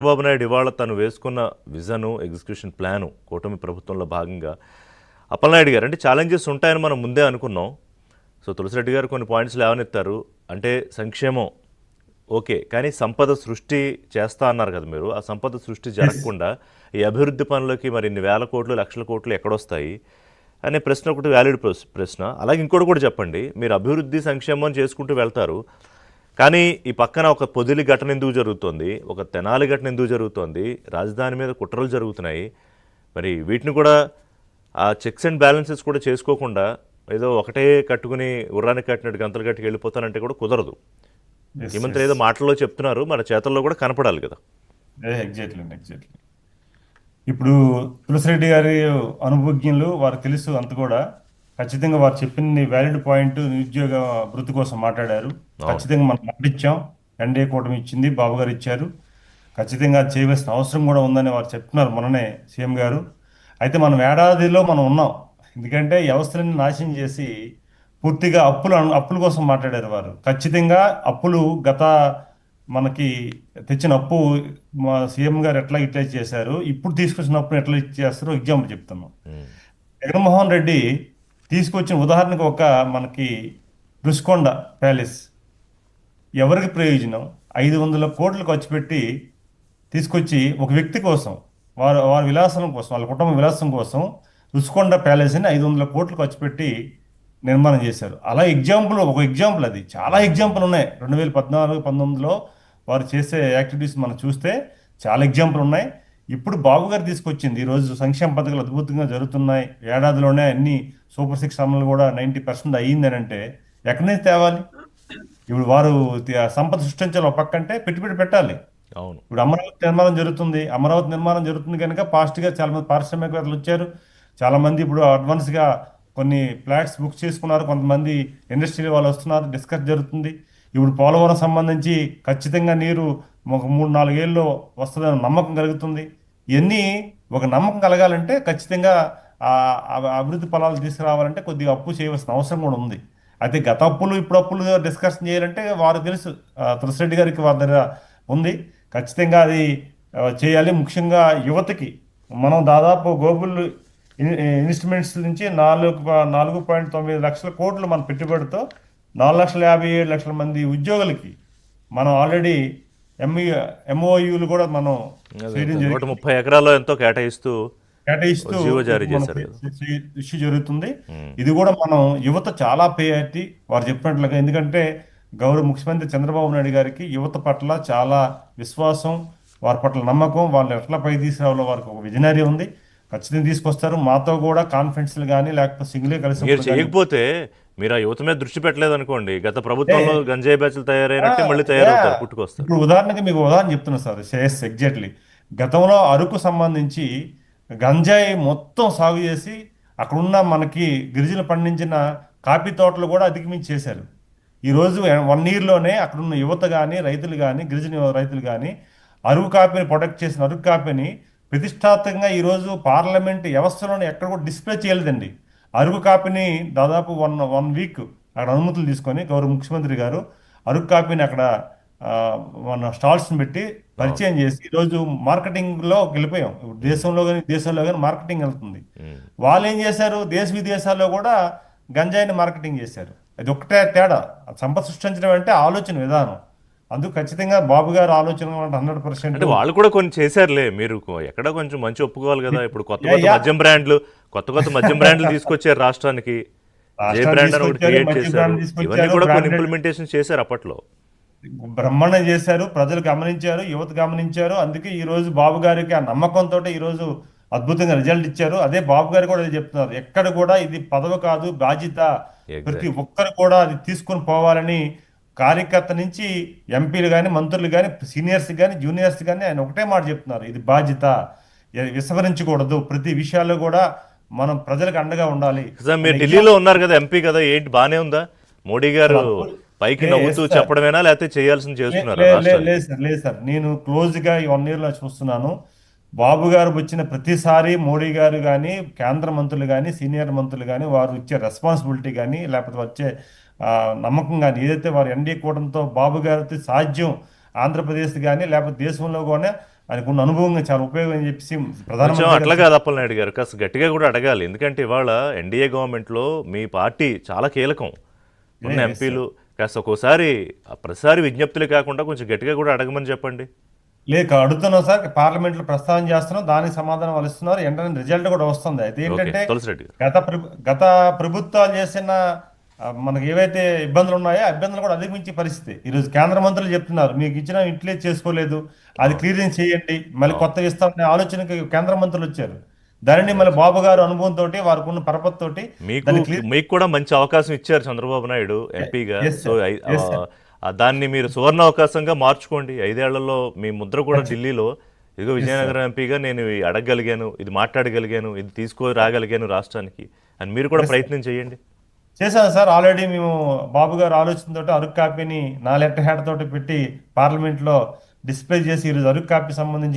చంద్రబాబు నాయుడు ఇవాళ తను వేసుకున్న విజను ఎగ్జిక్యూషన్ ప్లాను కూటమి ప్రభుత్వంలో భాగంగా అప్పలనాయుడు గారు అంటే ఛాలెంజెస్ ఉంటాయని మనం ముందే అనుకున్నాం. సో తులసిరెడ్డి గారు కొన్ని పాయింట్స్ లేవనెత్తారు. అంటే సంక్షేమం ఓకే, కానీ సంపద సృష్టి చేస్తా అన్నారు కదా మీరు. ఆ సంపద సృష్టి జరగకుండా ఈ అభివృద్ధి పనులకి మరి ఇన్ని వేల కోట్లు లక్షల కోట్లు ఎక్కడొస్తాయి అనే ప్రశ్న ఒకటి వ్యాలిడ్ ప్రశ్న. అలాగే ఇంకోటి కూడా చెప్పండి, మీరు అభివృద్ధి సంక్షేమం చేసుకుంటూ వెళ్తారు, కానీ ఈ పక్కన ఒక పొదిలి ఘటన ఎందుకు జరుగుతోంది, ఒక తెనాలి ఘటన ఎందుకు జరుగుతోంది, రాజధాని మీద కుట్రలు జరుగుతున్నాయి. మరి వీటిని కూడా ఆ చెక్స్ అండ్ బ్యాలెన్సెస్ కూడా చేసుకోకుండా ఏదో ఒకటే కట్టుకుని ఉర్రానికి కట్టినట్టు గంతలు కట్టుకు వెళ్ళిపోతానంటే కూడా కుదరదు. ముఖ్యమంత్రి ఏదో మాటల్లో చెప్తున్నారు, మన చేతల్లో కూడా కనపడాలి కదా. Exactly exactly. ఇప్పుడు తులసిరెడ్డి గారి అనుభవజ్ఞులు వారు తెలుసు అంత కూడా. ఖచ్చితంగా వారు చెప్పింది వ్యాలిడ్ పాయింట్. నిరుద్యోగ వృత్తి కోసం మాట్లాడారు. ఖచ్చితంగా మనం నటించాం. ఎన్డీఏ కూటమి ఇచ్చింది, బాబు గారు ఇచ్చారు. ఖచ్చితంగా అది చేయవలసిన అవసరం కూడా ఉందని వారు చెప్తున్నారు మొన్ననే సీఎం గారు. అయితే మనం ఏడాదిలో మనం ఉన్నాం. ఎందుకంటే వ్యవస్థలను నాశనం చేసి పూర్తిగా అప్పుల కోసం మాట్లాడారు వారు. ఖచ్చితంగా అప్పులు గత మనకి తెచ్చిన అప్పు మా సీఎం గారు ఎట్లా యూటిలైజ్ చేశారు, ఇప్పుడు తీసుకొచ్చిన అప్పును ఎట్లా చేస్తారో ఎగ్జాంపుల్ చెప్తున్నాం. జగన్మోహన్ రెడ్డి తీసుకొచ్చిన ఉదాహరణకు ఒక మనకి రుషికొండ ప్యాలెస్ ఎవరికి ప్రయోజనం? 500 కోట్లు ఖర్చు పెట్టి తీసుకొచ్చి ఒక వ్యక్తి కోసం, వారి విలాసం కోసం, వాళ్ళ కుటుంబ విలాసం కోసం రుషికొండ ప్యాలెస్ని 500 కోట్లు ఖర్చు పెట్టి నిర్మాణం చేశారు. అలా ఒక ఎగ్జాంపుల్ అది. చాలా ఎగ్జాంపుల్ ఉన్నాయి. 2014-19లో వారు చేసే యాక్టివిటీస్ మనం చూస్తే చాలా ఎగ్జాంపుల్ ఉన్నాయి. ఇప్పుడు బాబు గారు తీసుకొచ్చింది ఈరోజు సంక్షేమ పథకాలు అద్భుతంగా జరుగుతున్నాయి. ఏడాదిలోనే అన్ని సూపర్ 6 అమలు కూడా 90% అయ్యిందని అంటే ఎక్కడి నుంచి తేవాలి? ఇప్పుడు వారు సంపద సృష్టించాలి ఒక పక్క, అంటే పెట్టుబడి పెట్టాలి. అవును, ఇప్పుడు అమరావతి నిర్మాణం జరుగుతుంది కనుక ఫాస్ట్గా చాలా మంది పారిశ్రామికవేత్తలు వచ్చారు. చాలా మంది ఇప్పుడు అడ్వాన్స్గా కొన్ని ఫ్లాట్స్ బుక్ చేసుకున్నారు. కొంతమంది ఇండస్ట్రీ వాళ్ళు వస్తున్నారు, డిస్కస్ జరుగుతుంది. ఇప్పుడు పోలవరం సంబంధించి ఖచ్చితంగా నీరు ఒక 3-4 ఏళ్ళలో వస్తుందని నమ్మకం కలుగుతుంది. ఇవన్నీ ఒక నమ్మకం కలగాలంటే ఖచ్చితంగా అభివృద్ధి ఫలాలు తీసుకురావాలంటే కొద్దిగా అప్పు చేయవలసిన అవసరం కూడా ఉంది. అయితే గత అప్పులు ఇప్పుడు అప్పులు డిస్కషన్ చేయాలంటే వారు తెలుసు, తులసిరెడ్డి గారికి వారి దగ్గర ఉంది. ఖచ్చితంగా అది చేయాలి. ముఖ్యంగా యువతకి మనం దాదాపు గోగుల్ ఇన్వెస్ట్మెంట్స్ నుంచి 4.9 లక్షల కోట్లు మన పెట్టుబడితో 4,57,00,000 మంది ఉద్యోగులకి మనం ఆల్రెడీ ఎంఓయూలు కూడా మనం 130 ఎకరాల్లో ఎంతో కేటాయిస్తూ ఇష్యూ జరుగుతుంది. ఇది కూడా మనం యువత చాలా ప్రయారిటీ వారు చెప్పినట్లుగా. ఎందుకంటే గౌరవ ముఖ్యమంత్రి చంద్రబాబు నాయుడు గారికి యువత పట్ల చాలా విశ్వాసం, వారి పట్ల నమ్మకం, వాళ్ళు ఎట్లా పై తీసుకురావాలో వారికి ఒక విజనరీ ఉంది. ఖచ్చితంగా తీసుకొస్తారు. మాతో కూడా కాన్ఫరెన్స్ కానీ లేకపోతే సింగిలే కలిసి చేయకపోతే మీరు ఆ యువత మీద దృష్టి పెట్టలేదు అనుకోండి, గత ప్రభుత్వంలో గంజాయి బ్యాచ్లు తయారైనట్టే మళ్ళీ తయారవుతారు, పుట్టుకొస్తారు. ఇప్పుడు ఉదాహరణకి మీకు ఉదాహరణ చెప్తున్నా సార్. ఎగ్జాక్ట్లీ గతంలో అరకు సంబంధించి గంజాయి మొత్తం సాగు చేసి అక్కడున్న మనకి గిరిజనులు పండించిన కాఫీ తోటలు కూడా అధిగమించి చేశారు. ఈరోజు 1 ఇయర్లోనే అక్కడున్న యువత కానీ రైతులు కానీ గిరిజన రైతులు కానీ అరకు కాఫీని ప్రొటెక్ట్ చేసిన అరకు కాఫీని ప్రతిష్టాత్మకంగా ఈరోజు పార్లమెంట్ వ్యవస్థలోనే ఎక్కడ కూడా డిస్ప్లే చేయలేదండి. అరకు కాపీని దాదాపు వన్ వీక్ అక్కడ అనుమతులు తీసుకొని గౌరవ ముఖ్యమంత్రి గారు అరకు కాపీని అక్కడ మన స్టాల్స్ని పెట్టి పరిచయం చేసి ఈరోజు మార్కెటింగ్లో వెళ్ళిపోయాం. ఇప్పుడు దేశంలో కానీ మార్కెటింగ్ వెళ్తుంది. వాళ్ళు ఏం చేశారు, దేశ విదేశాల్లో కూడా గంజాయిని మార్కెటింగ్ చేశారు. అది ఒకటే తేడా. సంపద సృష్టించడం అంటే ఆలోచన విధానం. అందుకు ఖచ్చితంగా బాబు గారు ఆలోచన 100%. వాళ్ళు కూడా కొన్ని చేశారులే, మీరు ఎక్కడ కొంచెం మంచి ఒప్పుకోవాలి కదా. ఇప్పుడు కొత్త మద్యం బ్రాండ్లు తీసుకొచ్చారు రాష్ట్రానికి. జే బ్రాండ్ అని ఒకటి క్రియేట్ చేశారు. ఇవన్నీ కూడా కొన్ని ఇంప్లిమెంటేషన్ చేశారు, అప్పట్లో బ్రహ్మాండం చేశారు. ప్రజలు గమనించారు, యువత గమనించారు. అందుకే ఈ రోజు బాబు గారికి ఆ నమ్మకంతో ఈరోజు అద్భుతంగా రిజల్ట్ ఇచ్చారు. అదే బాబు గారు కూడా చెప్తున్నారు, ఎక్కడ కూడా ఇది పదవి కాదు, బాధ్యత. ప్రతి ఒక్కరు కూడా అది తీసుకొని పోవాలని కార్యకర్త నుంచి ఎంపీలు కానీ, మంత్రులు కానీ, సీనియర్స్ కానీ, జూనియర్స్ కానీ ఆయన ఒకటే మాట చెప్తున్నారు, ఇది బాధ్యత, విస్మరించకూడదు. ప్రతి విషయాల్లో కూడా మనం ప్రజలకు అండగా ఉండాలి. మీరు ఢిల్లీలో ఉన్నారు కదా, ఎంపీ కదా, ఏంటి బానే ఉందా? మోడీ గారు పైకి నవ్వుతూ చెప్పడమేనా, లేకపోతే చేయాల్సింది చేస్తున్నారు? లేదు సార్, నేను క్లోజ్గా ఈ 1 ఇయర్లో చూస్తున్నాను. బాబు గారు వచ్చిన ప్రతిసారి మోడీ గారు కానీ, కేంద్ర మంత్రులు కానీ, సీనియర్ మంత్రులు కానీ వారు ఇచ్చే రెస్పాన్సిబిలిటీ కానీ లేకపోతే వచ్చే నమ్మకం కానీ ఏదైతే వారు ఎన్డీఏ కూటమితో బాబు గారితో సాధ్యం ఆంధ్రప్రదేశ్ కానీ లేకపోతే దేశంలో కూడా ఆయనకున్న అనుభవం చాలా ఉపయోగం అని చెప్పేసి కొంచెం ప్రధానమంత్రి అట్లా గారు కాదు అప్పలనాయుడు గారు, కాస్త గట్టిగా కూడా అడగాలి. ఎందుకంటే ఇవాళ ఎన్డీఏ గవర్నమెంట్లో మీ పార్టీ చాలా కీలకం. ఉన్న yes, sir. ఎంపీలు కాస్త ఒక్కోసారి ప్రతిసారి విజ్ఞప్తులే కాకుండా కొంచెం గట్టిగా కూడా అడగమని చెప్పండి. లేక అడుగుతున్నాం సార్, పార్లమెంట్లో ప్రస్తావన చేస్తున్నాం, దానికి సమాధానం వాళ్ళు ఇస్తున్నారు, వెంటనే రిజల్ట్ కూడా వస్తుంది. అయితే ఓకే, ఏంటంటే తులసిరెడ్డి గారు. గత ప్రభుత్వాలు చేసిన మనకి ఏవైతే ఇబ్బందులు ఉన్నాయో ఆ ఇబ్బందులు కూడా అధిగమించే పరిస్థితి. ఈరోజు కేంద్ర మంత్రులు చెప్తున్నారు, మీకు ఇచ్చిన యూటిలైజ్ చేసుకోలేదు, అది క్లియరెన్స్ చేయండి, మళ్ళీ కొత్తగా ఇస్తామనే ఆలోచనకి కేంద్ర మంత్రులు వచ్చారు. దానిని మళ్ళీ బాబు గారు అనుభవంతో, వారికి ఉన్న పరపతితోటి మీకు దాన్ని క్లియర్. మీకు కూడా మంచి అవకాశం ఇచ్చారు చంద్రబాబు నాయుడు ఎంపీగా. Yes so sir, yes sir. దాన్ని మీరు సువర్ణ అవకాశంగా మార్చుకోండి. 5 ఏళ్లలో మీ ముద్ర కూడా ఢిల్లీలో, ఇదిగో విజయనగరం ఎంపీగా నేను ఇది అడగగలిగాను, ఇది మాట్లాడగలిగాను, ఇది తీసుకొని రాగలిగాను రాష్ట్రానికి అని మీరు కూడా ప్రయత్నం చేయండి. చేశాను సార్, ఆల్రెడీ మేము బాబు గారు ఆలోచనతో అరకు కాపీని నా లెటర్ హెడ్ తోటి పెట్టి పార్లమెంట్లో డిస్ప్లే చేసి ఈరోజు అరకు కాపీ సంబంధించి